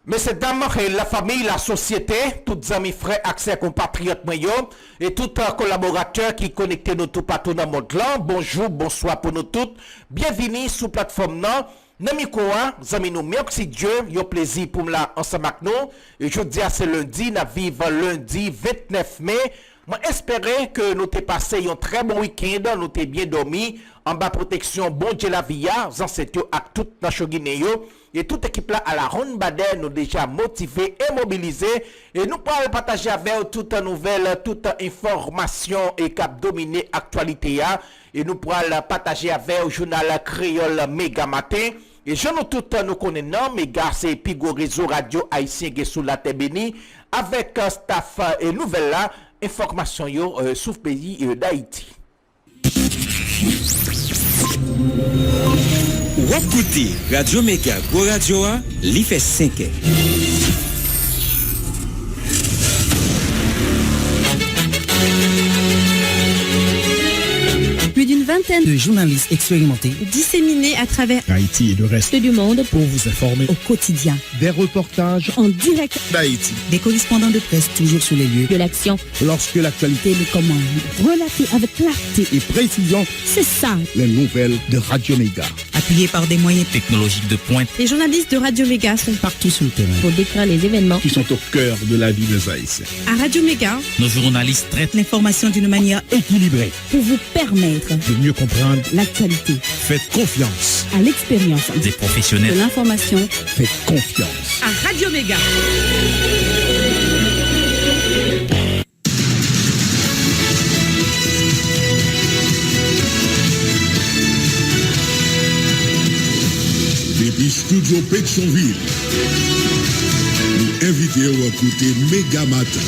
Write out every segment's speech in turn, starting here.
Messieurs, dames, la famille, la société, tous amis, frères, accès compatriotes, et tous collaborateurs qui connectent nous tout partout dans le monde là. Bonjour, bonsoir pour nous tous. Bienvenue sur la plateforme là. Nami Koa, zami nous, merci Dieu, yon plaisir pour me la ensemble avec nous. Et je dis à ce lundi, nous vivons lundi 29 mai. Moi, espérer que nous t'ai passé un très bon week-end, nous t'ai bien dormi, en bas protection, bon Dieu la vie, ancêtres à toute la Guinée, et toute équipe là à la Ronde Baden, nous déjà motivés et mobilisés, et nous pourrons partager avec vous toute nouvelle, toute information et cap dominer actualité, et nous pourrons partager avec le journal créole Méga Matin. Et je nous tout nous connaissons, Méga c'est Pigo réseau radio haïtien qui est sous la terre bénie, avec staff et nouvelles là, information yo sous pays d'Haïti. Wapkouti, Radio Méga, Go Radio A, li fait 5 ans. Plus d'une vingtaine de journalistes expérimentés disséminés à travers Haïti et le reste du monde pour vous informer au quotidien. Des reportages En direct d'Haïti. des correspondants de presse toujours sur les lieux de l'action. Lorsque l'actualité Le commande. Relaté avec clarté et précision, C'est ça. les nouvelles de Radio Méga. Appuyé par des moyens Technologique de pointe. Les journalistes de Radio Méga sont Partout sur le terrain. pour décrire les événements. Qui sont au cœur de la vie des Haïtiens. À Radio Méga, Nos journalistes traitent l'information d'une manière Équilibré. pour vous permettre De mieux comprendre. l'actualité Faites confiance. à l'expérience des de professionnels. l'information Faites confiance. à Radio Méga. Depuis Studio Pétionville, nous invitons à écouter Méga Matin.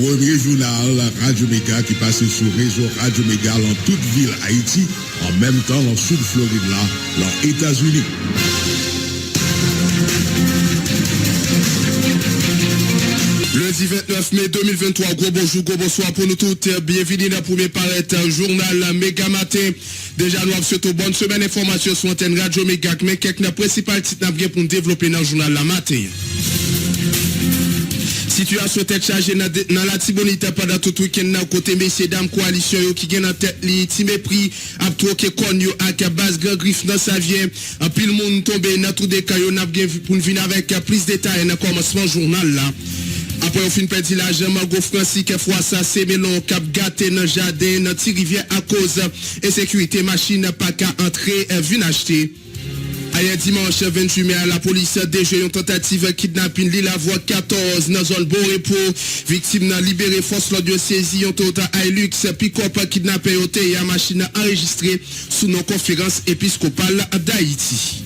Premier journal Radio Méga qui passe sur le réseau Radio Méga dans toute ville Haïti, en même temps dans le sud Floride là, dans les États-Unis. Lundi 29 mai 2023, gros bonjour, gros bonsoir pour nous toutes. Bienvenue dans le premier paraître journal Méga Matin. Déjà, nous avons surtout bonne semaine information sur l'antenne Radio Méga, mais quelques principales titres pour nous développer dans le journal la matin. Situation tête chargée dans la Tibonite pendant tout week-end côté messieurs dames coalition qui gagne en tête li ti mépris a troqué con yo ak base grand griffe dans sa vie en pile monde tombé dans tout des cas yo n'a bien pour venir avec plus de détails dans commencement journal là. Après on fin perdre l'argent Margot Francis que fois ça c'est melon cap gâté dans jardin dans ti rivière à cause insécurité machine pas qu'à entrer vinn acheter. Hier dimanche 28 mai, la police a déjà une tentative de kidnapping l'île la voie 14 dans la zone Borépo. Victime n'a libéré force lors de saisie en Toyota Hilux pick-up kidnappé et la machine enregistrée sous nos conférences épiscopales d'Haïti.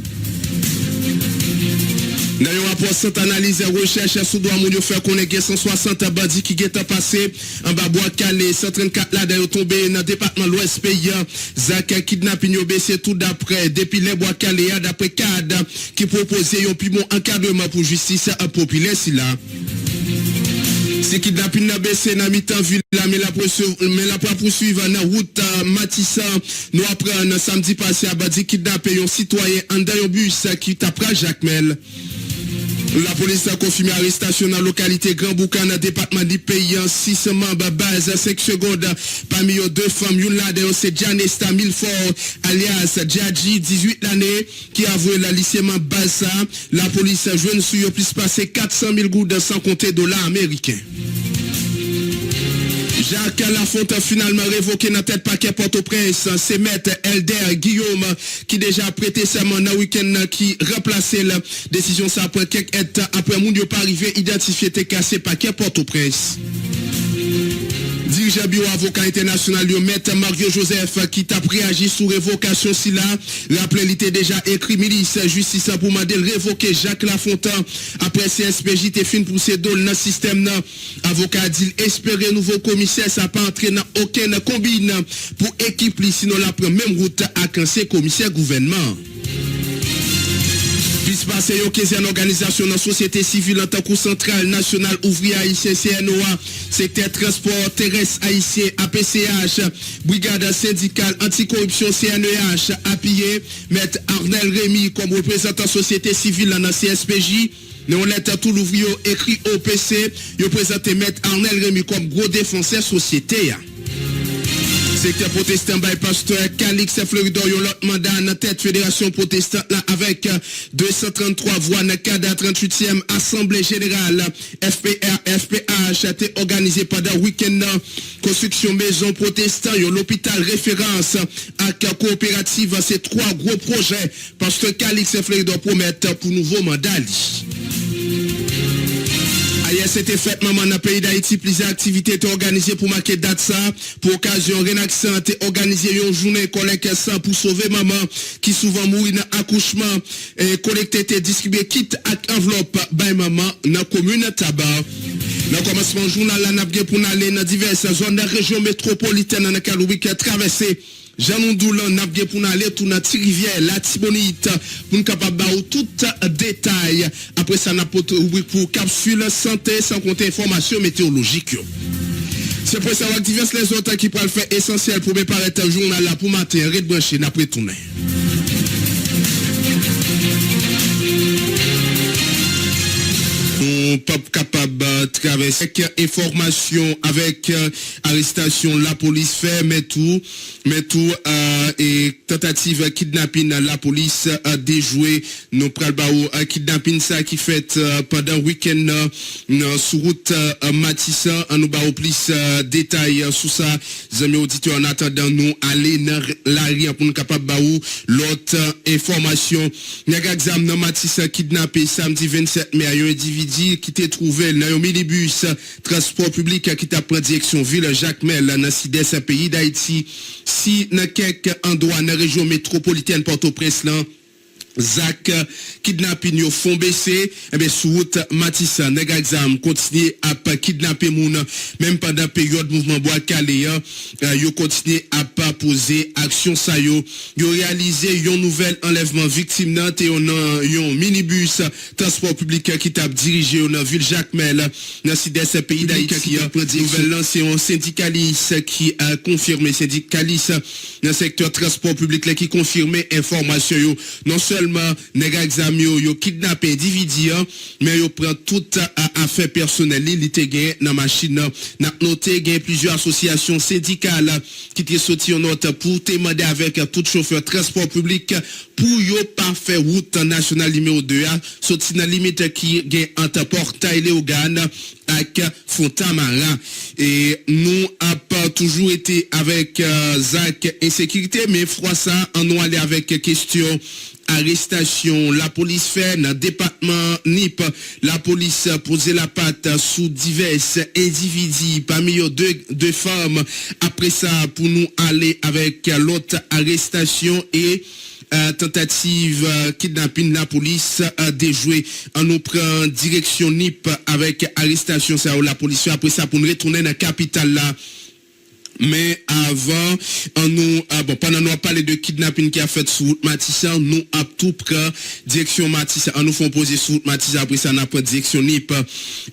Dans un rapport sans analyse et recherche, sous doigt moun yo fait connaître 160 bandits qui sont passés en bas bois calé, 134 là d'ailleurs tombé dans le département l'ouest pays. Zak kidnapping yo baissé tout d'après, depuis les bois calé d'après CAD qui proposait un plus bon encadrement pour justice populaire si là. C'est kidnapping n'a baissé dans mi-temps ville là, mais la poursuivre dans route Matissa. Nous apprenons samedi passé à bandi kidnappé un citoyen en dans un bus qui tapera Jacques Mel. La police a confirmé l'arrestation dans la localité Grand Boucan dans le département du pays en 6 membres base 5 secondes. Parmi eux 2 femmes, une là c'est Janesta Milfort alias Djadji 18 l'année qui a avoué le lycément base. La police a joué sur plus passer 400 000 gouttes sans compter dollars américains. Jacques Lafonte a finalement révoqué dans tête paquet Port-au-Prince. C'est maître Elder Guillaume qui déjà prêté serment dans le week-end qui remplaçait la décision ça après quelques temps après moun yo pas arrivé identifier te cassé paquet Port-au-Prince. Dirigeant bureau avocat international yo maître Mario Joseph qui t'a réagi sous révocation si là rappelé il était déjà écrit milice justice pour demander révoquer Jacques Lafontaine après CSPJ t'es fin pour ses dol dans système nan avocat dit espérer nouveau commissaire ça pas entrer dans aucune combine pour équipe li sinon la prend même route à cancer commissaire gouvernement. Dimanche passé, il y a une organisation dans la société civile en tant que Centrale Nationale Ouvrière Haïtien CNOA, secteur transport terrestre haïtien APCH, brigade syndicale anticorruption CNEH, appuyé, maître Arnel Rémy comme représentant société civile dans la CSPJ. Nous lettre tout l'ouvrier écrit au PC, il présenté maître Arnel Rémy comme gros défenseur société. Secteur protestant by pasteur Calix Florida, yon l'autre mandat dans tête fédération protestante là avec 233 voix dans le cadre 38e assemblée générale FPH a été organisé pendant week-end construction maison protestant yon l'hôpital référence avec coopérative c'est 3 gros projets pasteur Calix Florida promettre pour nouveau mandat. Hier, c'était fait maman dans le pays d'Haïti, plusieurs activités étaient organisées pour marquer date ça. Pour occasion, Renaxan a organisé une journée collecte sang pour sauver maman qui souvent mourit dans l'accouchement et collecte était distribué kit avec enveloppe by maman dans la commune Tabar. Dans le commencement journal, la navgue pour aller dans diverses zones de la région métropolitaine dans laquelle le week-end traversé. Jean Doulan navgue pour aller tout dans Rivière, la Tibonite, pour nous capable de tout détail. Après ça, n'a pas pour capsule santé sans compter information météorologique. C'est pour savoir diverses les autres qui pourraient faire essentiel pour préparer un journal là pour matin, red branché, n'après tourner. Pas capable de traverser information avec arrestation la police fait mais tout et tentative kidnapping la police a déjoué nous pral kidnapping ça qui fait pendant week-end sur route Matissan nous ba plus détails sur ça amis auditeurs en attendant nous aller dans la rue pour nous capable ba l'autre information nèg exam dans Matissan kidnappé samedi 27 mai un individu qui t'est trouvé dans un minibus transport public qui t'a pris direction ville Jacques Mel dans sud-est pays d'Haïti si dans quelques endroits dans la région métropolitaine Port-au-Prince là Zach kidnapping yo font baisser et bien sous route Matissan nèg exam continue à kidnapper moun même pendant période mouvement bois calé yo continue à pas poser action ça yo réalisé un nouvel enlèvement victime nan te yon minibus transport public qui t'a dirigé dans ville Jacques Mel dans sud-est pays d'Haïti qui a nouvelle lancé un syndicaliste qui a confirmé syndicaliste dans secteur transport public là qui confirmé information yo non seulement nèg exam yo kidnappé individu mais yo prend toute affaire personnelle li te gen dans machine n'a noté gen plusieurs associations syndicales qui te sorti en note pour demander avec tout chauffeur transport public pour yo pas faire route nationale numéro 2 sorti dans limite qui gen entre Portail Léogane avec Fontamara et nous a pas toujours été avec Zach insécurité mais froid ça on nous aller avec question arrestation la police fait dans département NIP la police posé la patte sous divers individus parmi eux deux femmes après ça pour nous aller avec l'autre arrestation et tentative kidnapping la police a déjoué on nous prend direction NIP avec arrestation ça la police après ça pour nous retourner dans la capitale là. Mais avant, pendant nous a parlé de kidnapping qui a fait sous route Matissan, nous a tout pris direction Matissan, nous font poser sous route Matissan, après ça n'a pas direction NIP,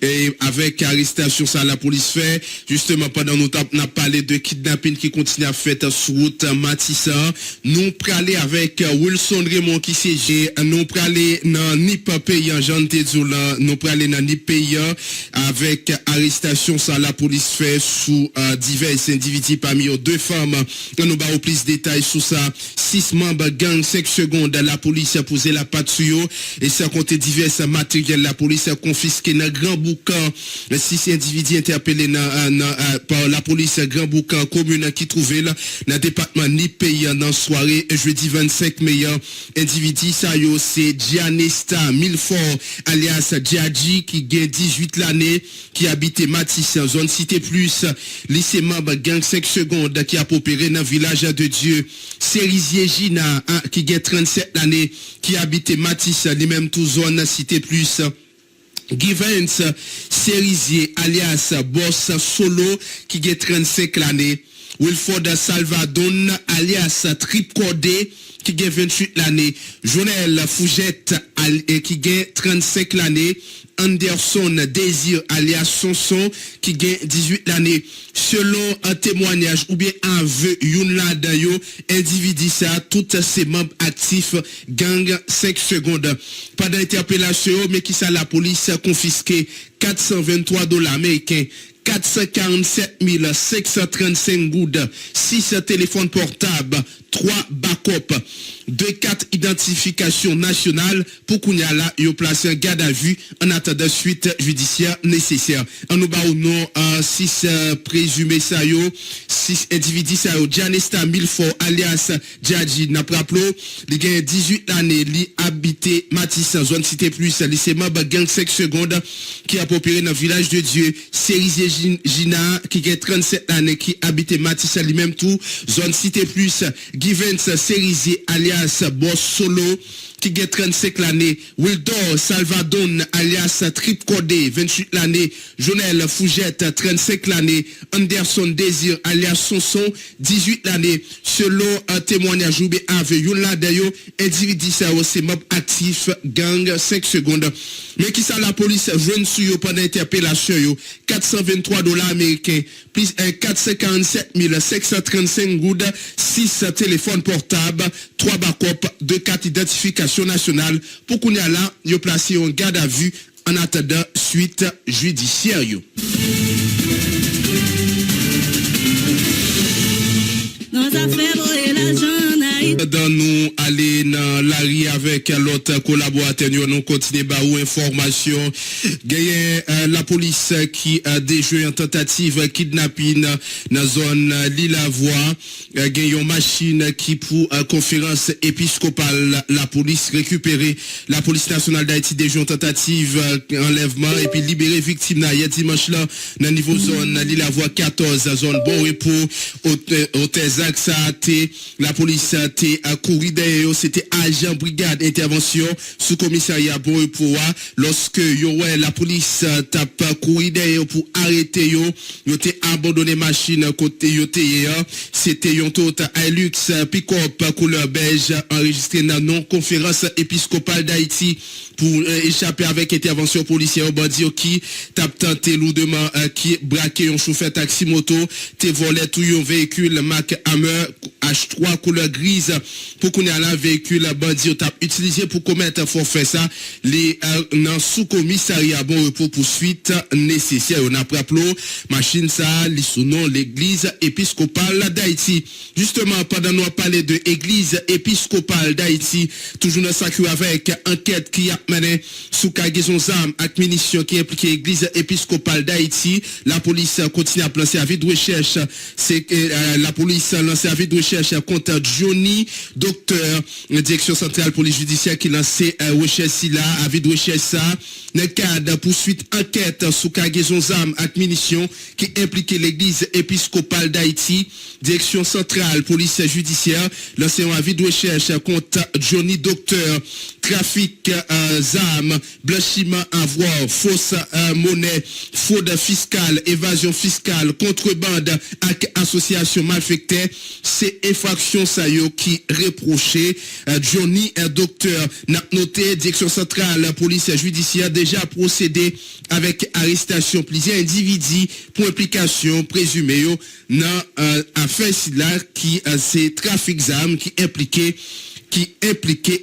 et avec arrestation ça la police fait, justement pendant nous a parlé de kidnapping qui continue à faire sous route Matissan, nous praler avec Wilson Raymond qui siège, nous praler dans NIP payant, Jean Tézoula, nous praler dans NIP payant, avec arrestation ça la police fait sous divers individus parmi eux deux femmes. Nous avons plus de détails sur ça. 6 membres gang 5 secondes. La police a posé la patte sur eux et ça compte divers matériels. La police a confisqué dans Grand Boucan 6 individus interpellés par la police Grand Boucan commune qui trouvait là dans le département Nipéy dans soirée jeudi 25 mai. Individu ça yo c'est Gianesta Milfort alias Djadji qui gagne 18 l'année qui habite Matissan zone Cité Plus lycée membre gang 5 secondes qui a opéré dans le village de Dieu. Cerisier Gina qui a 37 années qui habite Matissan, lui-même tout zone Cité Plus. Givens Cerisier alias Boss Solo qui a 35 l'année. Wilford Salvadon alias Trip Cordé qui a 28 l'année. Jonel Fougette qui a 35 l'année. Anderson Désir alias Sonson qui gagne 18 l'année. Selon un témoignage ou bien un vœu Yunla Dayo, individu ça, tous ses membres actifs gang 5 secondes. Pas d'interpellation, mais qui ça la police a confisqué $423 américains. 447 535 goudes, 6 téléphones portables, 3 backups, 2 cartes identification nationale pour qu'on y a là, yo placé un garde à vue en attendant suite judiciaire nécessaire. En nous bas au nom 6 présumés ça yo, 6 individus ça yo, Janesta Milfort alias Djadji Napraplo, il gagne 18 années, li habité Matisse en zone cité plus, lycée membre gang 5 secondes qui a opéré dans le village de Dieu, Cerisier Gina qui a 37 années qui habite Matisse lui-même tout, zone cité plus, Givens Cerisier alias Boss Solo qui a 35 l'année, Wildor Salvadon alias Trip Cordé 28 l'année, Jonel Fougette 35 l'année, Anderson Désir alias Sonson 18 l'année. Selon un témoignage ou bien avec Yunla Dayo, individu ça aussi mob actif gang 5 secondes. Mais qui ça la police jeune sur yo pendant interpellation yo $423 américains plus 447 535 goudes, 6 téléphones portables, 3 backups, 2 cartes d'identification nationale pour qu'on y a là yo placé en garde à vue en attendant suite judiciaire yo. Dans affaires et l'argent. Dans nous aller dans la rue avec l'autre collaborateur, nous continuons à ou information. Gagné la police qui a déjoué une tentative kidnapping dans zone Lille-la-Voie. Gagné une machine qui pour conférence épiscopale la police récupéré. La police nationale d'Haïti déjoué une tentative enlèvement et puis libéré victime hier dimanche là dans niveau zone Lille-la-Voie 14 zone bon repos au Tézac ça a été la police à courir derrière, c'était agent brigade intervention sous commissariat bon repos lorsque la police tape courir derrière pour arrêter yo t'es abandonné machine côté yo c'était yon Toyota Hilux pick-up couleur beige enregistré dans non conférence épiscopale d'Haïti pour échapper avec intervention policière au bandit qui tape tenté lourdement qui braqué un chauffeur taxi moto t'es volé tout un véhicule Mac Hammer H3 couleur grise pour qu'on ait un véhicule bandit tape utilisé pour commettre forfait ça les dans sous commissariat bon repos poursuite nécessaire on a rappelé machine ça li sous nom l'église épiscopale d'Haïti. Justement pendant nous parler de église épiscopale d'Haïti toujours dans ça avec enquête qui a mené sous cargaison d'armes avec munitions qui implique église épiscopale d'Haïti. La police continue à lancer avis de recherche. C'est la police a lancé avis de recherche contre Johnny Docteur, direction centrale police judiciaire qui lancé recherche là avis de recherche ça dans le cadre poursuite enquête sous cargaison d'armes avec munitions qui implique l'église épiscopale d'Haïti. Direction centrale police judiciaire lancé un avis de recherche contre Johnny Docteur, trafic d'armes, blanchiment avoir, fausse monnaie, fraude fiscale, évasion fiscale, contrebande avec association malfectée. C'est infraction ça yo qui reproché Johnny Docteur. N'a noté direction centrale police judiciaire déjà procédé avec arrestation plusieurs individus pour implication présumée dans affaire là qui c'est trafic d'armes qui impliquait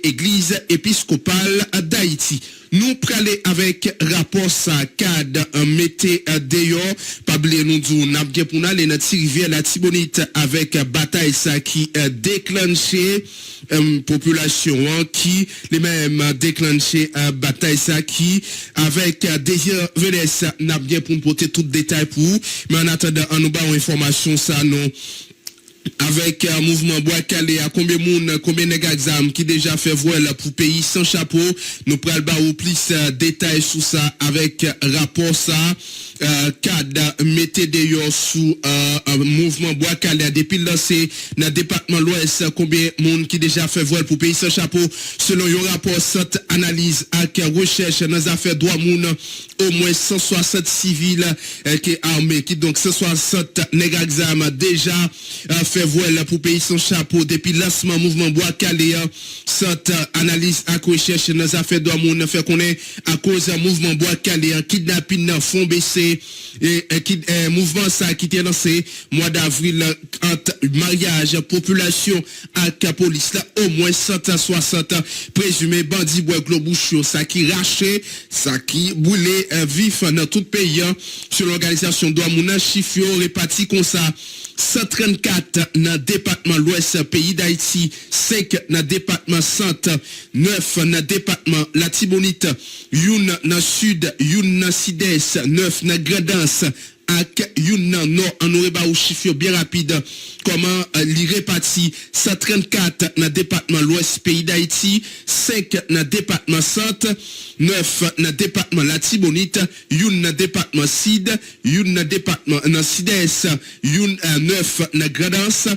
église épiscopale d'Haïti. Nous pralé avec rapport ça cadre mettez d'ailleurs pas oublier nous dit n'a bien pour aller dans rivière la Tibonite avec bataille ça qui déclenché population qui les mêmes déclenché bataille ça qui avec désir Vénès n'a bien pour porter tout détail pour mais en attendant en nous bas information ça non avec un mouvement bois calé à combien nèg exam qui déjà fait voile pour pays sans chapeau. Nous pral ba ou plus détails sur ça avec rapport ça cadre mettez d'ailleurs sous un mouvement bois calé depuis lancé dans département l'Ouest combien monde qui déjà fait voile pour pays sans chapeau selon un rapport cette analyse avec recherche dans affaires droit moun au moins 160 civils qui armés qui donc 160 nèg exam déjà fait voile pour pays sans chapeau depuis lancement mouvement bois calé cette analyse à recherche dans affaires droit moun fait connaître à cause mouvement bois calé kidnapping fond baissé et mouvement ça qui était lancé mois d'avril entre mariage population avec police là au moins 160 présumés bandits bois globouchio ça qui raché ça qui boulé vif dans tout pays sur l'organisation droit moun chiffre réparti comme ça 134 dans département l'Ouest pays d'Haïti, 5 dans département Centre, 9 dans département Latibonite, 1 dans Sud, 1 dans Sud-Est, 9 dans Grandance, ak yon nan non an nou reba ou chiffre bien rapide comment li réparti 134 dans département l'Ouest pays d'Haïti 5 dans département Centre 9 dans département Latibonite 1 dans département Sud 1 dans département dans Sud-Est 9 dans Grandance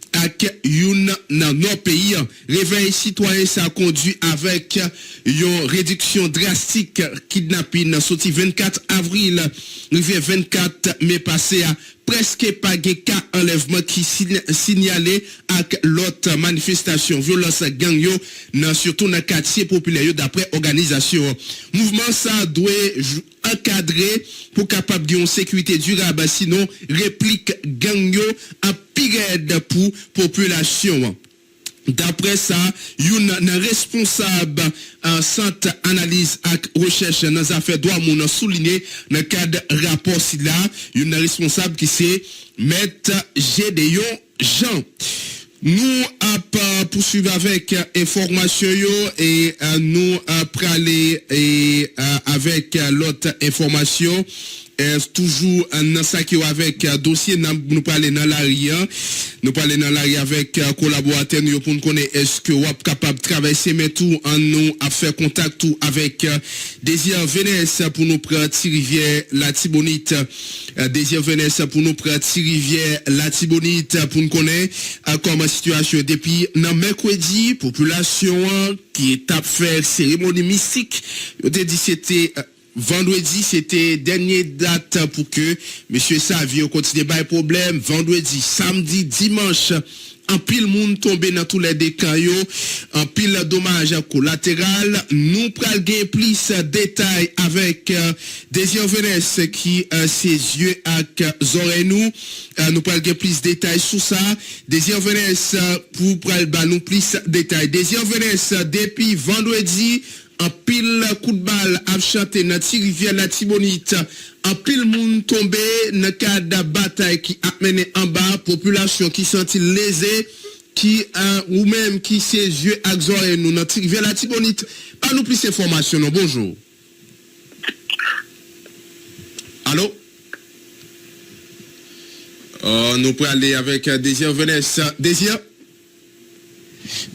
ak yon nan nos pays réveil citoyen ça conduit avec une réduction drastique kidnapping sorti 24 avril rivé 24 mai passé à presque pas de cas enlèvement qui signalé avec l'autre manifestation violence gang yo surtout dans quartier populaire d'après organisation mouvement ça doit encadrer pour capable de une sécurité durable sinon réplique gang yo en pire pour population. D'après ça, un responsable en centre analyse et recherche dans les affaires droits moun souligné dans le cadre rapport là, un responsable qui c'est Maître Gédéon Jean. Nous poursuivre avec information et nous praler avec l'autre information. Toujours dans ça qui avec dossier nous parler dans l'arrière avec collaborateur nous pour nous connaître est-ce que vous êtes capable de traverser mais tout en nous à faire contact tout avec Désir Vénès pour nous prendre rivière Latibonite Désir Vénès pour nous prendre rivière Latibonite pour nous connaître comment situation depuis dans mercredi population qui est à faire cérémonie mystique on dit c'était vendredi, c'était dernière date pour que monsieur Savio continue pas problème. Vendredi, samedi, dimanche, en pile monde tombé dans tous les décaillots, en pile dommage collatéral. Nous pral gagner plus détails avec Désir Vénès qui ses yeux avec oreilles nous pral gagner plus détails sur ça. Désir Vénès pour pral ba nous plus détails. Désir Vénès depuis vendredi en pile coup de balle a chanté dans rivière Latibonite en pile monde tombé dans cadre bataille qui a mené en bas population qui senti lésée qui ou même qui ses yeux axoré nous dans rivière Latibonite pas nous plus information non bonjour allô nous pour aller avec Désir Vénès Désir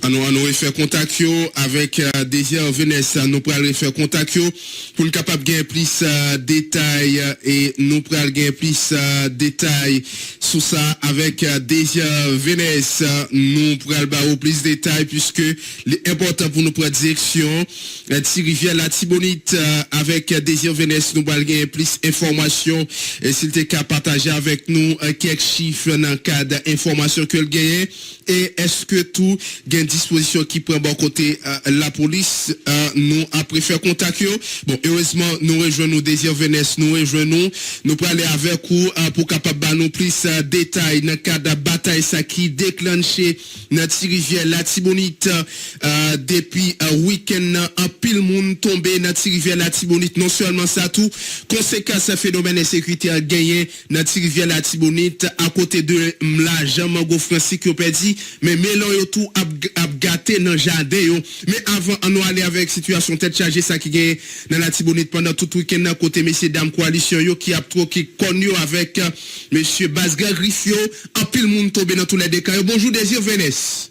nous faire contact avec Désir Vénès nous pourrons faire contact pour nous capable gagner plus détails et nous pourrons gagner plus détails sur ça avec Désir Vénès nous pourrons avoir plus détails puisque l'important pour nous prendre direction rivière Latibonite avec Désir Vénès nous pourrons gagner plus informations et s'il était capable partager avec nous quelques chiffres dans le cadre d'informations que le gagne et est-ce que tout gagne disposition qui prend bon côté la police nous après faire contact bon heureusement nous rejoignons Désir Vénès nous pour aller avec vous pour capable nous plus détails dans cadre de bataille ça qui déclenché dans rivière Latibonite depuis week-end en pile monde tombé dans rivière Latibonite non seulement ça tout conséquence phénomène insécurité a gagné dans rivière Latibonite à côté de la Jean Mango Francis qui a perdu mais mélange tout à a gâté dans jardin yo. Mais avant on aller avec situation tête chargée ça qui gagne dans la Tibonite pendant tout week-end dans côté messieurs dames coalition yo qui a trop qui connu avec monsieur Basgan Griffio en pile monde tombé dans tous les décors. Bonjour Désir Vénès.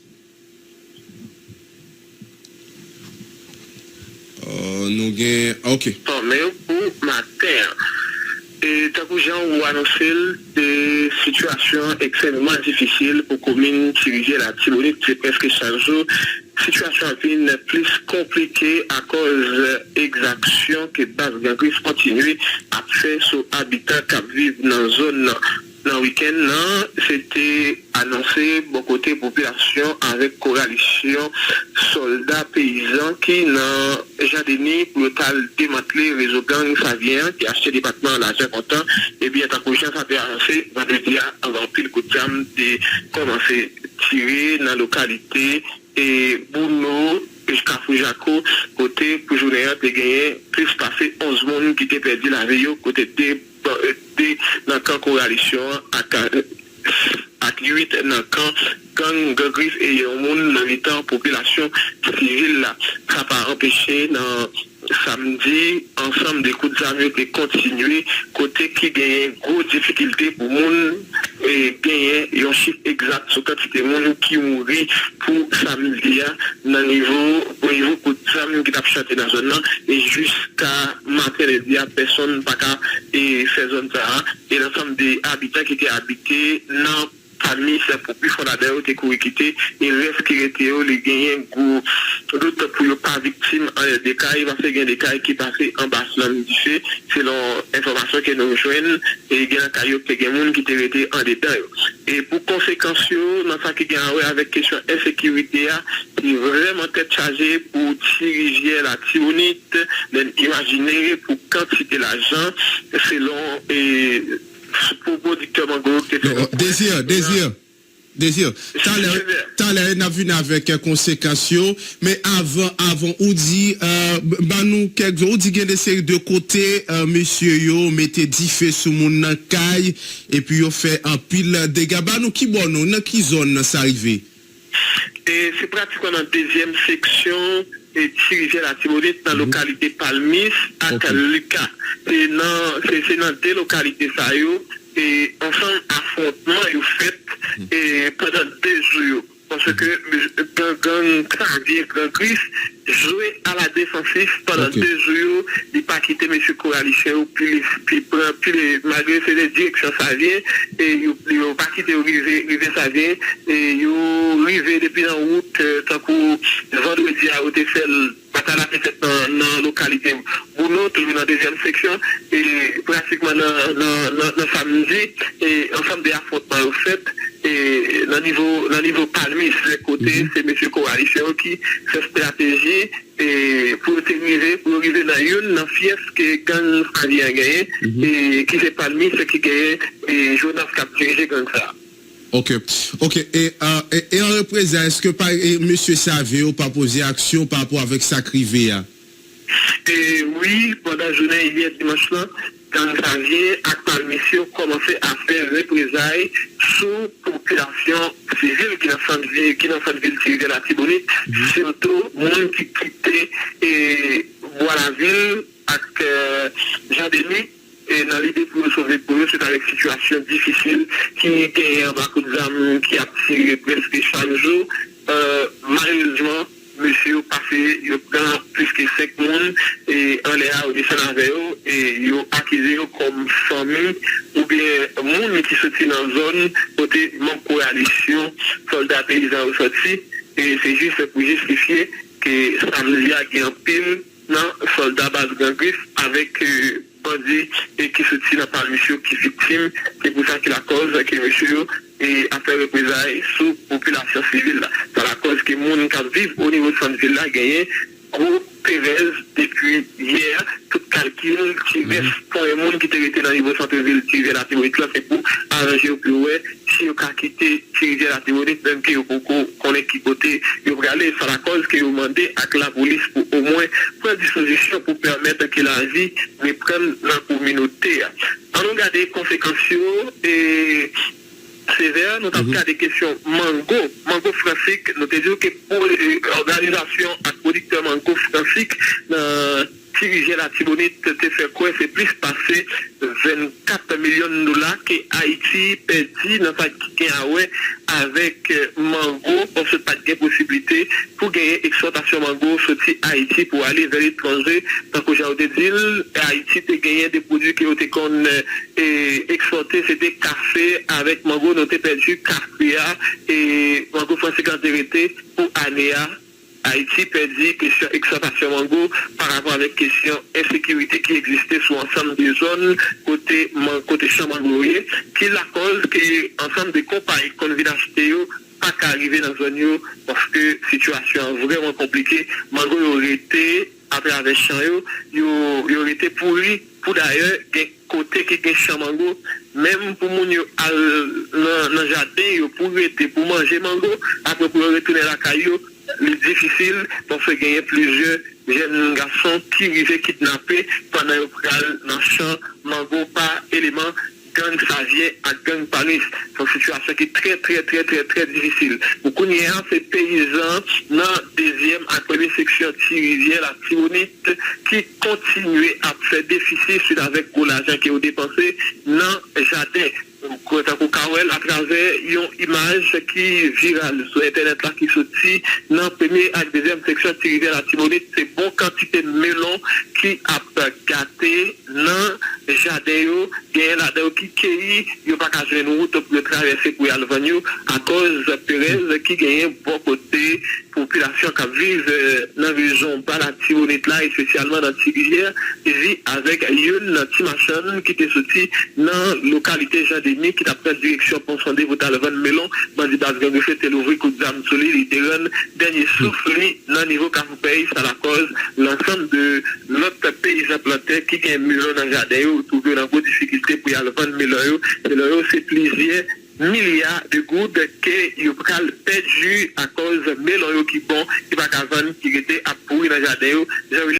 Nous gagne OK. Mais pour matin et tant que gens ont annoncé des situations extrêmement difficiles pour commune diriger la Tibonite, c'est presque chaque jour. Situation est plus compliquée à cause d'exactions que Basgan Griff continue à faire sur habitants qui vivent dans la zone. Dans le week-end, c'était annoncé bon côté population avec coalition soldats paysans qui dans Jardini pour le démanteler le réseau gang Savien qui a acheté des bâtiments à l'argent comptant et bien tant que ça a été annoncé vendredi avant pile coup de jam de commencer à tirer dans la localité et Bouno jusqu'à Foujaco côté pour journée de gagner plus passé 11 personnes qui étaient perdu la vie côté dans le camp coalition à 8 dans le camp gang Griff et un monde dans l'état population civile là ça pas empêché dans samedi ensemble des coups de armes qui continuer côté qui gagne gros difficulté pour monde et gagner un chiffre exact sur quantité de monde qui mourit pour samedi dans niveau coup de armes qui a chanté dans zone et jusqu'à matin les personne pas qu'à et faire zone ça et l'ensemble des habitants qui étaient habités dans parmi ces plus fondateurs qui ont quitté et reste qui était les gagnants d'autres pour ne pas victimes des cas il va faire des cas qui passaient en bas du selon information que nous joignent et il y a des gens qui étaient restés en détail et pour conséquence dans ça qui gagne avec question insécurité qui vraiment être chargé pour diriger la Tibonite imaginer pour quantité l'argent selon et pour producteur mango Désir. T'as l'air n'a vu avec conséquences, mais avant, on dit, nous, quelques on dit qu'il y a des séries de côté, monsieur, yo, mettez 10 faits sous mon caille, et puis yo fait un pile dégâts. Nous, qui bon, nous, dans qui zone ça arrive? Et c'est pratiquement dans la deuxième section, et diriger la Tibonite dans la localité Palmis, à Kaluka. C'est dans deux localités, ça, yo. Et ensemble affrontement est fait et pendant 2 jours parce que Grand Griff jouait à la défensive pendant 2 jours il n'a pas quitté M. Coalition puis malgré les directions ça vient et il n'a pas quitté rivé ça vient et il rivé depuis en route tant que vendredi a été fait dans la localité Bouno, toujours dans la deuxième section et pratiquement dans samedi et ensemble des affrontements au fait et dans niveau Palmis les côtés c'est M. Coalition qui fait stratégie et pour arriver dans une fief que gang Savien a gagné et qui c'est Palmis qui gagne et Jonas qui a dirigé comme ça. Ok. Et en représailles, est-ce que M. Savio pas posé action par rapport avec sa crivé? Oui, pendant la journée hier dimanche là, quand Savio a permission commencé à faire représailles sous population civile qui dans cette ville de la Tibonite, surtout monde qui quittait et boit la ville avec Jean-Denis. Et dans l'idée pour sauver pour eux, c'est avec une situation difficile qui est en bas de d'âme, qui a tiré presque chaque jour. Malheureusement, monsieur a passé plus que 5 personnes et en l'air au dessin avec eux et ils ont acquis comme famille ou bien monde qui sortit dans la zone côté mon coalition soldats paysans au sorti et c'est juste pour justifier que samedi il y a un pile dans soldats Basgan Griff avec bandit et qui se tient par monsieur qui est victime, c'est pour ça que la cause que monsieur et a fait représailles sous population civile là. C'est la cause que les gens qui vivent au niveau de cette ville là gagné gros Pérez depuis hier, tout calcul qui reste pour les gens qui étaient dans le niveau centre-ville qui viennent la Tibonite là, c'est pour arranger au plus ouais, si vous avez quitté Thierry la Tibonite, même que vous connaissez qui côté, vous regardez, c'est la cause que vous demandez à la police pour au moins prendre disposition pour permettre que la vie reprenne la communauté. On regarde les conséquences et sévère, nous avons des questions mango francique, nous avons dit que pour l'organisation à producteur mango francique, diriger la Tibonite, te fait quoi? C'est plus passé 24 millions de dollars que Haïti perdu dans sa guerre avec mango, parce que pas de possibilité pour gagner exportation mango sorti Haïti pour aller vers l'étranger. Donc, j'ai dit, Haïti a gagné des produits qui ont été exportés, c'était café avec mango, nous avons perdu café et mango français quand été pour Anéa. Haïti perdu question exportation mango par rapport avec question insécurité qui existait sur ensemble des zones côté champ mangourier, qui la cause que ensemble des compagnies qu'on vient d'acheter pas qu'à arriver dans la zone parce que situation vraiment compliquée. Mango aurait été à travers champ il aurait été pourri pour d'ailleurs des côtés qui est champ mango, même pour mon dans le jardin pour manger mango après pour retourner à la caillou. Le difficile parce que gagner plusieurs jeunes garçons qui arrivaient kidnappés pendant le dans le champ mango par élément gang Xavier à gang Paris. C'est une situation qui est très difficile. Beaucoup de ces paysans dans la deuxième à première section de rivière, la Tibonite, qui continuent à faire déficit suite avec l'argent qui est dépensé dans le jardin. À travers une image qui virale sur internet là qui sortit dans la première et deuxième section de rivière la Tibonite, c'est bon quantité de melon qui a gâté dans le jardin, gagne là qui cueillit, il pas qu'à jouer une route pour traverser pour y aller à cause de Pérez qui gagne bon côté population qui vit dans la région par la Tibonite là, et spécialement dans la Tibirière, et avec une petite machine qui était sorti dans la localité Jean-Denis qui a pris direction pour sonder votre le melon, bandit base gang fait l'ouvrir coup d'âme solide, il dernier souffle dans le niveau qu'a pays, ça la cause l'ensemble de notre paysans plantés qui gagne melon dans le jardin ou trouver dans beaucoup de difficultés pour y aller vendre melon, c'est plusieurs milliards de gouttes que ils ont perdu à cause de melon qui bon, qui va vendre, qui était à pourrir dans le jardin.